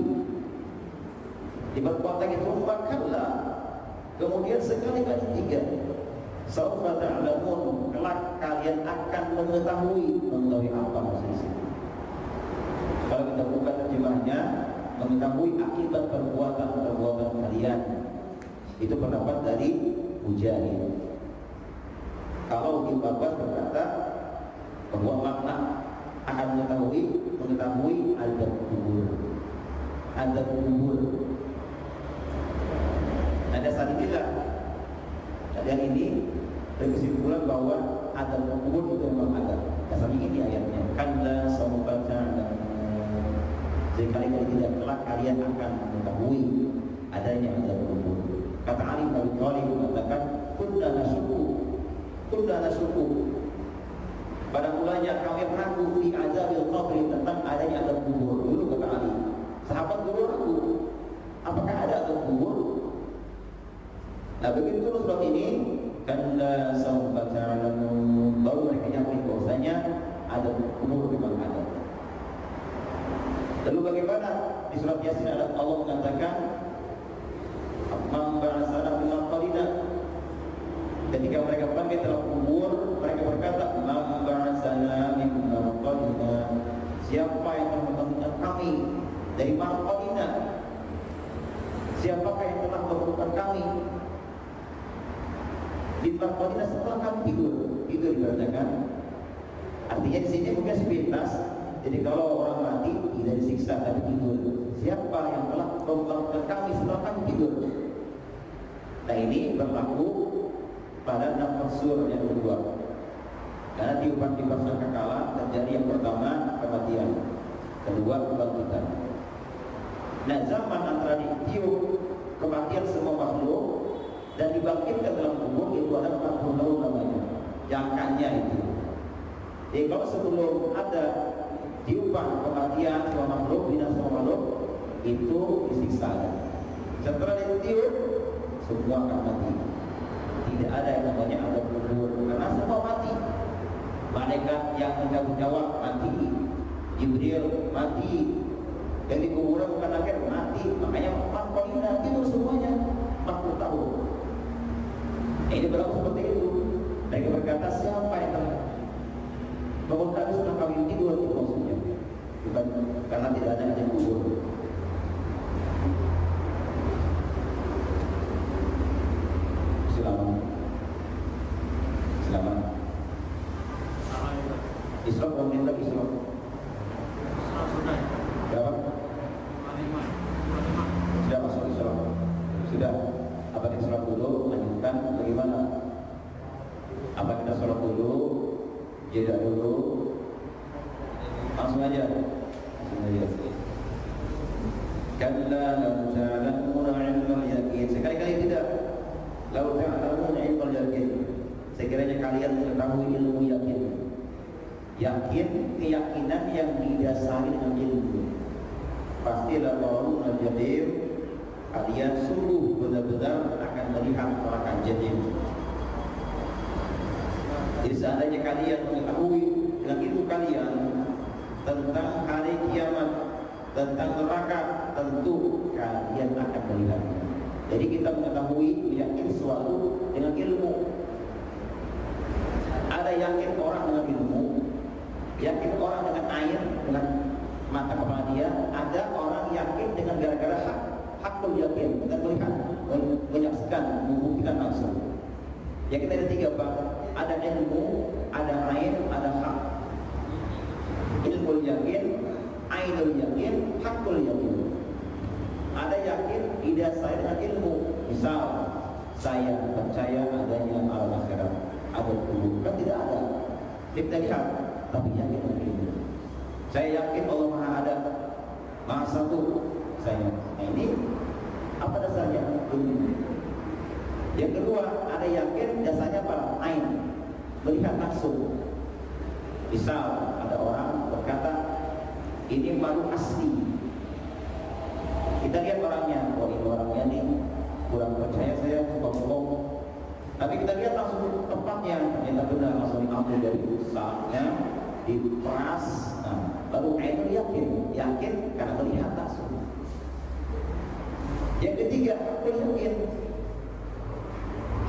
Di perbuatan itu kalla, kemudian sekali-kali tiga, sawfa ta'lamun, kelak kalian akan mengetahui apa maksudnya. Kalau kita buka terjemahnya, mengetahui akibat perbuatan kalian. Itu pendapat dari Mujahid. Kalau Ibnu Abbas berkata bahwa makna akan mengetahui azab kubur. Azab kubur. Ada saat inilah yang ini berkesimpulan bahwa azab kubur itu memang ada. Dasarnya ini ayatnya. Kalla sawfa ta'lamun. Sekali-kali tidak kelak kalian akan mengetahui adanya azab kubur. Kata Ali bin Abi Thalib mengatakan kunna nasuku. Pada mulanya kami ragu di azabil qabri, tentang adanya azab kubur. Dulu kata Ali, sahabat dulu ragu apakah ada azab kubur. Nah begitu terus surat ini kalla sawfa ta'lamun, baru mereka yakin bahwasanya azab kubur memang ada. Lalu bagaimana di surat Yasin Allah mengatakan man ba'asana min al-qalina, ketika mereka bangkit dalam kubur mereka berkata man ba'asana min al-qalina, siapa yang telah membangunkan kami dari al-qalina, siapakah yang telah membangunkan kami di al-qalina setelah kami tidur. Itu dibacakan. Artinya di sini mungkin sepintas. Jadi kalau orang mati tidak disiksa tapi tidur, siapa yang telah membangunkan kami setelah kami tidur? Nah ini berlaku pada nafasur yang kedua. Karena tiupan sangkakala terjadi yang pertama kematian, kedua kebangkitan. Nah zaman antara ditiup kematian semua makhluk dan dibangkitkan dalam kubur itu ada 40 tahun namanya, jangkanya itu. Jadi kalau sebelum ada tiupan kematian semua makhluk, bina semua makhluk itu disiksa. Setelah ditiup semua akan mati. Tidak ada yang namanya azab kubur karena semua mati. Malaikat yang mencabut nyawa mati, Jibril mati, yang di kuburan bukan akhir mati. Makanya makhluk tidur semuanya 40 tahun. Ini berlaku seperti itu. Mereka berkata siapa yang telah bangun kami setelah kami tidur, itu maksudnya bukan karena tidak ada azab kubur. Selamat Islam kemudian lagi Islam berapa? Sudah masuk Islam? Sudah. Apa kita sholat dulu? Lanjutkan bagaimana? Apa kita sholat dulu? Jeda dulu? Langsung aja. Kalla lau ta'lamuna 'ilmal yaqin. Sekali-kali tidak. Lau ta'lamuna 'ilmal yaqin. Sekiranya kalian mengetahui ilmu yakin. Yakin, keyakinan yang didasari dengan ilmu. Pastilah bahwa jahim, kalian sungguh benar-benar akan melihat neraka jahim. Jadi seandainya kalian mengetahui dengan ilmu kalian tentang hari kiamat, tentang neraka, tentu kalian akan melihatnya. Jadi kita mengetahui, meyakini sesuatu dengan ilmu. Ada yakin orang dengan ilmu, yakin orang dengan air, dengan mata kepala dia. Ada orang yakin dengan gara-gara hakul yakin, dan melihat, menyaksikan, membuktikan langsung. Ya kita ada tiga Pak. Ada ilmu, ada ain, ada hak. Ilmu yakin, ainul yakin, hakul yakin. Ada yakin didasari dengan ilmu. Misal saya percaya adanya alam akhirat, ada kubur, kan tidak ada. Kita lihat, tapi yakin begini. Saya yakin Allah Maha ada, Maha Satu. Saya, nah ini apa dasarnya? Yang kedua, ada yakin dasarnya apa? Ain, melihat langsung. Misal ada orang berkata ini baru asli, kita lihat orangnya, oh ini orangnya nih kurang percaya, saya bohong. Tapi kita lihat langsung tempatnya, ternyata benar, langsung diambil dari usahanya, diperas. Nah, baru Ainul yakin karena melihat langsung. Yang ketiga, yakin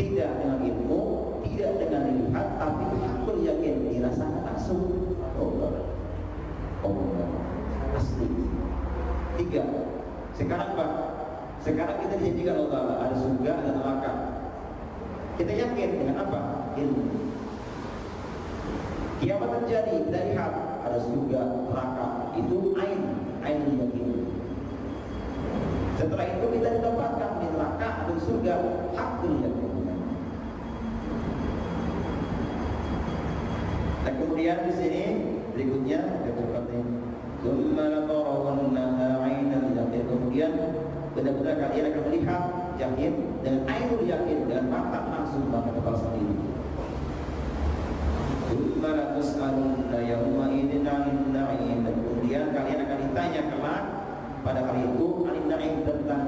tidak dengan ilmu, tidak dengan dilihat, tapi hakul yakin dirasakan langsung. Allah asli. Tiga. Sekarang Pak, sekarang kita dijanjikan Allah Ta'ala ada surga, ada neraka. Kita yakin dengan apa? Ilmu. Kiamat terjadi, kita lihat ada surga, neraka. Itu ain yakin. Setelah itu kita didapatkan di neraka ada surga, hakul yakin. Dan kemudian di sini berikutnya kemudian benar-benar kalian akan melihat yakin dengan ainul yakin, dengan mata langsung mata kepala sendiri. Dan kemudian kalian akan ditanya kelak pada hari itu tentang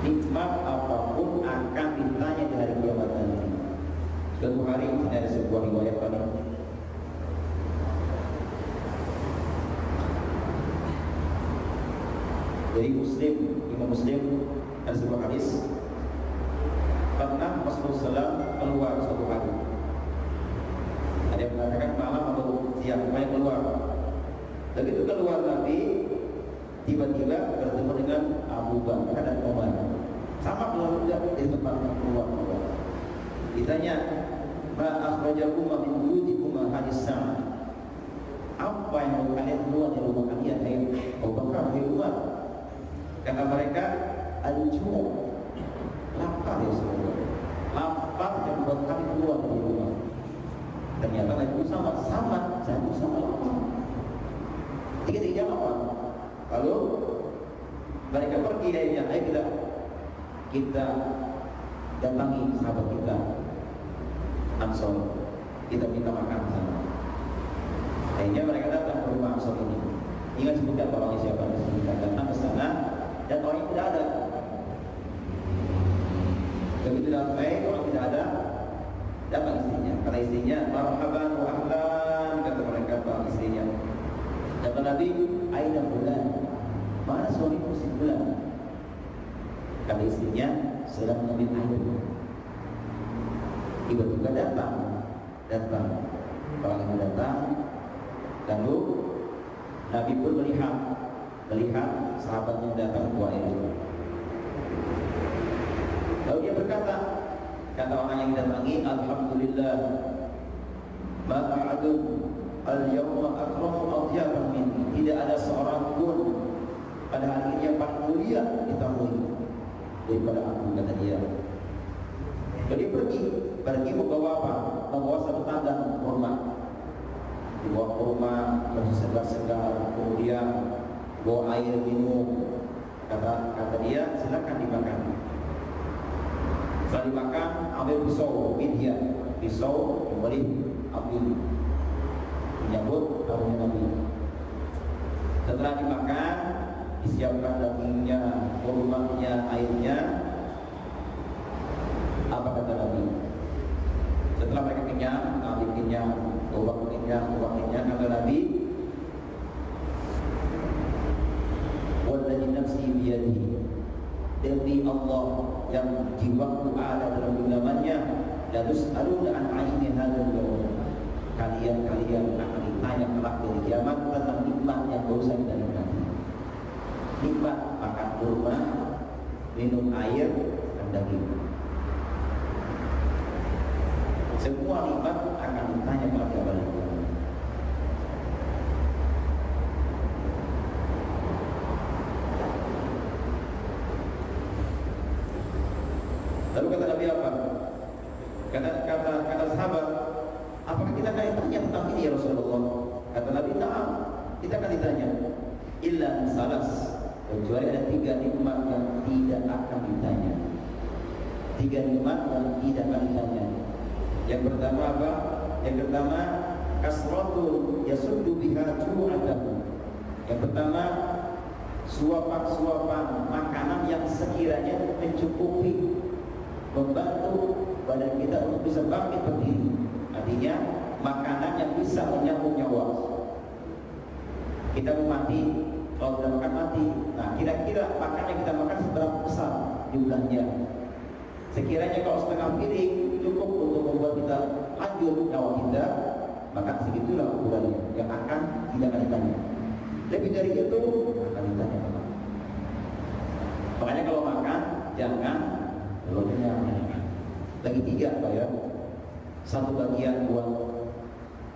nikmat apapun akan ditanya di hari kiamat nanti. Suatu hari ada sebuah riwayat tadi dari Imam Muslim, ada sebuah hadis, pernah Rasulullah SAW keluar suatu hari. Ada yang mengatakan malam atau siang, banyak keluar. Begitu keluar Nabi, tiba-tiba bertemu dengan Abu Bakar dan Umar. Sama keluar juga di tempat keluar. Ditanya, ma akhrajakuma min buyutikum hadis sa'ah. Apa yang kalian keluar dari rumah kalian? Hai Abu Bakar, hai Umar. Kata mereka, al-ju', lapar ya saudara. Lapar yang membuat kami keluar dari rumah. Ternyata Nabi sama lapar. Tiga-tiga lapar. Lalu mereka pergi, akhirnya ayo kita datangi sahabat kita Ansor, kita minta makan sana. Akhirnya mereka datang ke rumah Ansor ini. Ingat sebutkan orangnya siapa? Kita datang ke sana dan orang tidak ada. Begitu sampai orang tidak ada, datang istrinya. Kata istrinya, marhaban wa ahlan, kata mereka bang istrinya. Kata Nabi, aina fulan, mana suamiku si fulan? Kata istrinya, sedang mengambil air. Tiba-tiba datang orang itu datang, lalu Nabi pun melihat sahabatnya datang buah air itu. Lalu dia berkata, kata orang yang datangi, alhamdulillah, ma ahadun al-yawma akramu athyaban minni. Tidak ada seorang pun pada hari ini yang paling mulia ditemui daripada aku, kata dia. Jadi pergi membawa apa? Membawa satu tandan kurma. Dibawa kurma, masih segar-segar, kemudian bawa air minum. Kata dia, silakan dimakan. Setelah dimakan, ambil pisau, pisau kembali ambil, menyambut tamunya Nabi. Setelah dimakan, disiapkan dagingnya, kurmanya, airnya. Apa kata Nabi? Setelah mereka kenyang, Nabi kenyang, ubah kenyang, kata Nabi, walladzi nafsi biyadihi, demi Allah yang jiwaku ada dalam genggamannya, la tus'aluna an 'aini hadzal yawm. Kalian akan ditanya kelak dari kiamat tentang nikmat yang baru saja kita nikmati. Nikmat makan kurma, minum air, dan daging. Semua nikmat akan ditanya pada hari kiamat. Lalu kata Nabi apa? Kata sahabat, apakah kita akan ditanya tentang ini ya Rasulullah? Kata Nabi, na'am, kita akan ditanya. Illa salas, kecuali ada 3 nikmat yang tidak akan ditanya. 3 nikmat yang tidak akan ditanya. Yang pertama apa? Yang pertama, kasratu yasuddu biha ju'atahu. Yang pertama, suapan-suapan makanan yang sekiranya mencukupi, membantu badan kita untuk bisa bangkit berdiri. Artinya makanan yang bisa menyambung nyawa. Kita mau mati, kalau tidak makan mati. Nah, kira-kira makan yang kita makan seberapa besar jumlahnya? Sekiranya kalau setengah piring cukup untuk membuat kita lanjut nyawa kita, maka segitulah ukurannya yang tidak akan ditanya. Lebih dari itu akan ditanya. Makanya kalau makan jangan belum kenyang. Lagi 3 Pak ya. 1 bagian buat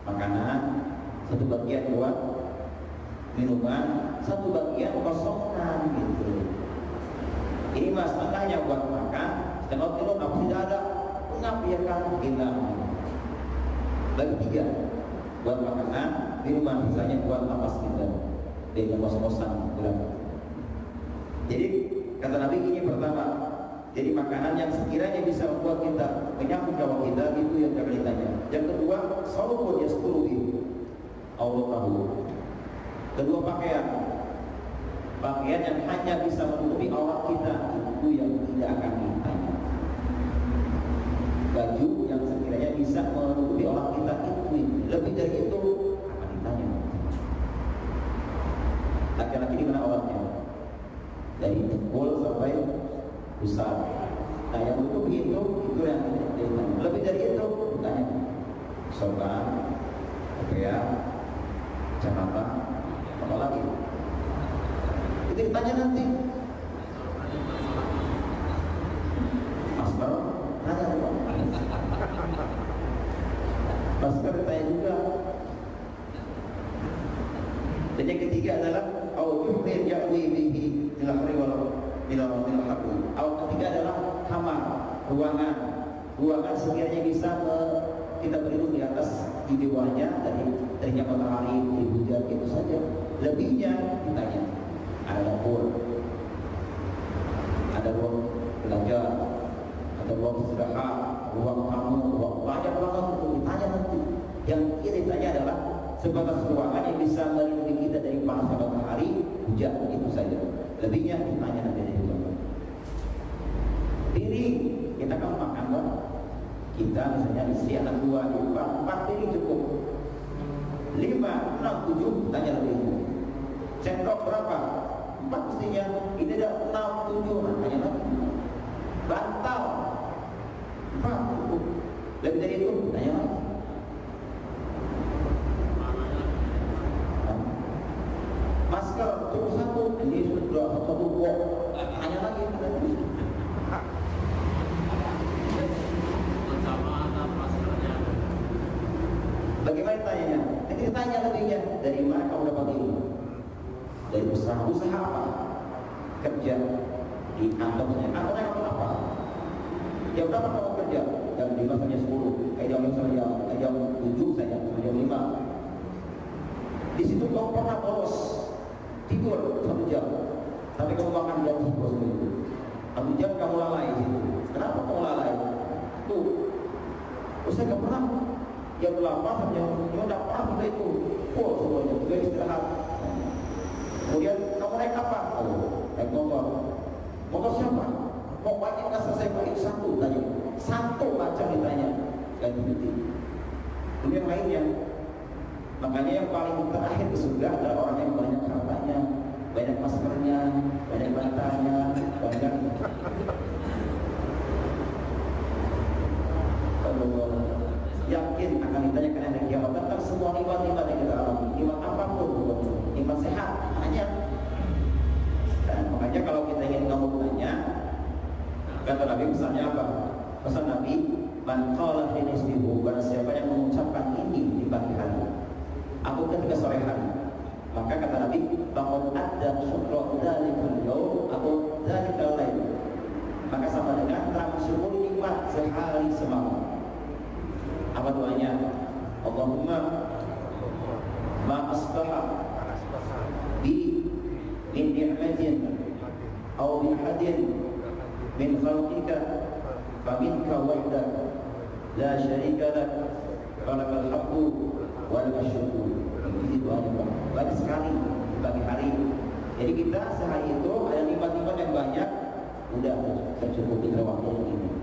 makanan, 1 bagian buat minuman, 1 bagian kosongkan gitu. Ini mas tengahnya buat makan, setengah kilo apa tidak ada, mengapiakan hilang. Lagi 3 buat makanan, minuman, sisanya buat napas kita. Dengan kos-kosan bilang. Jadi kata Nabi ini pertama. Jadi makanan yang sekiranya bisa membuat kita menyambung nyawa kita, itu yang akan ditanya. Yang kedua, salupun yasturuhi Allah tahu. Kedua, pakaian yang hanya bisa menutupi aurat kita, itu yang tidak akan ditanya. Baju yang sekiranya bisa menutupi aurat kita, itu lebih dari itu akan ditanya. Laki-laki di mana auratnya? Dari dengkul sampai pusat. Nah, yang menutupi itu yang ditanya. Lebih dari itu ditanya. Sorban, pakaian, Jakarta, apa lagi? Itu ditanya nanti. Masker, tanya apa? Masker ditanya juga. Dan yang ketiga adalah al-juhrir ya'wi bihi ilahri walau bilhaku. Ketiga adalah kamar, ruangan sekiranya bisa kita berlindung di atas, di bawahnya dari matahari, dari hujan, itu saja. Lebihnya ditanya. Ada dapur, ada ruang belajar, ada ruang istirahat, ruang tamu, ruang banyak banget itu ditanya nanti. Yang ini ditanya adalah sebatas ruangan yang bisa melindungi kita dari panas matahari, hujan, itu saja. Lebihnya ditanya nanti dari itu. Piring kita kan makan kan? Kita misalnya istri anak 2, 4 piring cukup. 5, 6, 7 tanya lebih. Sendok berapa? 4 mestinya. Ini ada 6, 7 tanya lagi. Bantal 4 cukup. Lebih dari itu tanya lagi. Masker cukup 1, ini sudah 1 buah. Tanya lagi. Bagaimana tanyanya? Nanti ditanya lebihnya, dari mana kamu dapat ini? Dari usaha apa? Kerja di kantornya. Kantornya kamu apa? Jam berapa kamu kerja? Jam 5 sampai 10. Jam 5 sampai jam 7 saja, sampai jam 5. Di situ kamu pernah bolos tidur 1 jam, tapi kamu makan jam 10 itu. 1 jam kamu lalai di situ. Kenapa kamu lalai? Tuh, saya nggak pernah jam 8 sampai jam 5 tidak pernah seperti itu. Semuanya juga istirahat. Kemudian kamu naik apa? Naik motor. Motor siapa? Mau banyak nggak selesai pakai 1 tanya. 1 macam ditanya. Ganti berhenti. Kemudian lainnya. Makanya yang paling terakhir di surga adalah orang yang banyak hartanya, banyak maskernya, banyak bantalnya, banyak. Kalau yakin akan ditanyakan hari kiamat tentang semua nikmat-nikmat yang kita alami, nikmat apapun, nikmat sehat, hanya. Dan makanya kalau kita ingin kamu tanya, kata Nabi misalnya apa? Pesan Nabi, man qala fi nisbihi, barang siapa yang mengucapkan ini di pagi hari, aku ketika sore hari, maka kata Nabi, faqad adda syukra dzalikal yaum atau dzalikal lail, maka sama dengan terang syukur Allahumma ma asbaha bi min ni'matin aw bi ahadin min khalqika faminka wahdak la syarika lak walakal hamdu walakal syukur. Ini doanya banyak sekali bagi hari. Jadi kita sehari itu ada nikmat-nikmat yang banyak, udah tercukupi dalam waktu ini.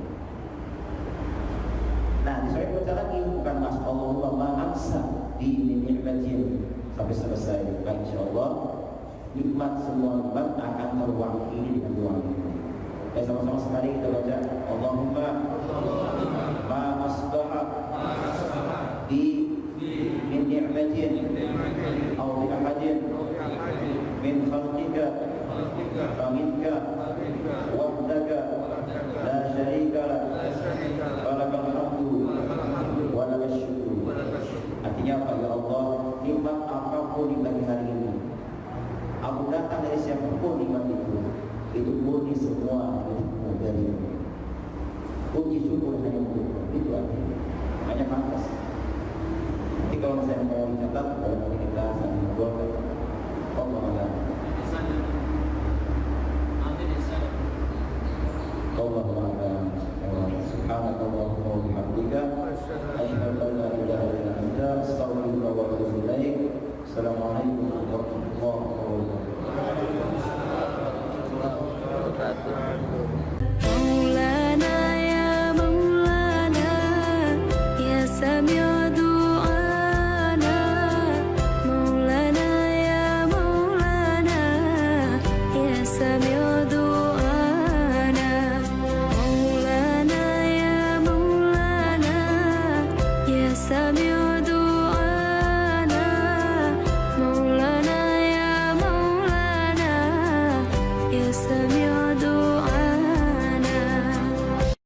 Nah, di saya baca lagi bukan mas Allahumma ma'aksa di nikmatin sampai selesai. Baik, insyaallah nikmat semua nikmat akan terwakili dengan doa ini. Sama-sama sekali kita baca Allahumma ma'asbaha di min ni'matin aw bi ahadin min khalqika faminka wahdaka la syarika lak walakal hamdu walakal syukur. Artinya apa ya Allah, nikmat apapun di pagi hari ini aku datang dari siapapun nikmat itu murni semua dari puji syukur hanya untuk itu artinya hanya pantas. Jadi kalau saya mau dicatat, kalau kita sangat berdoa Allah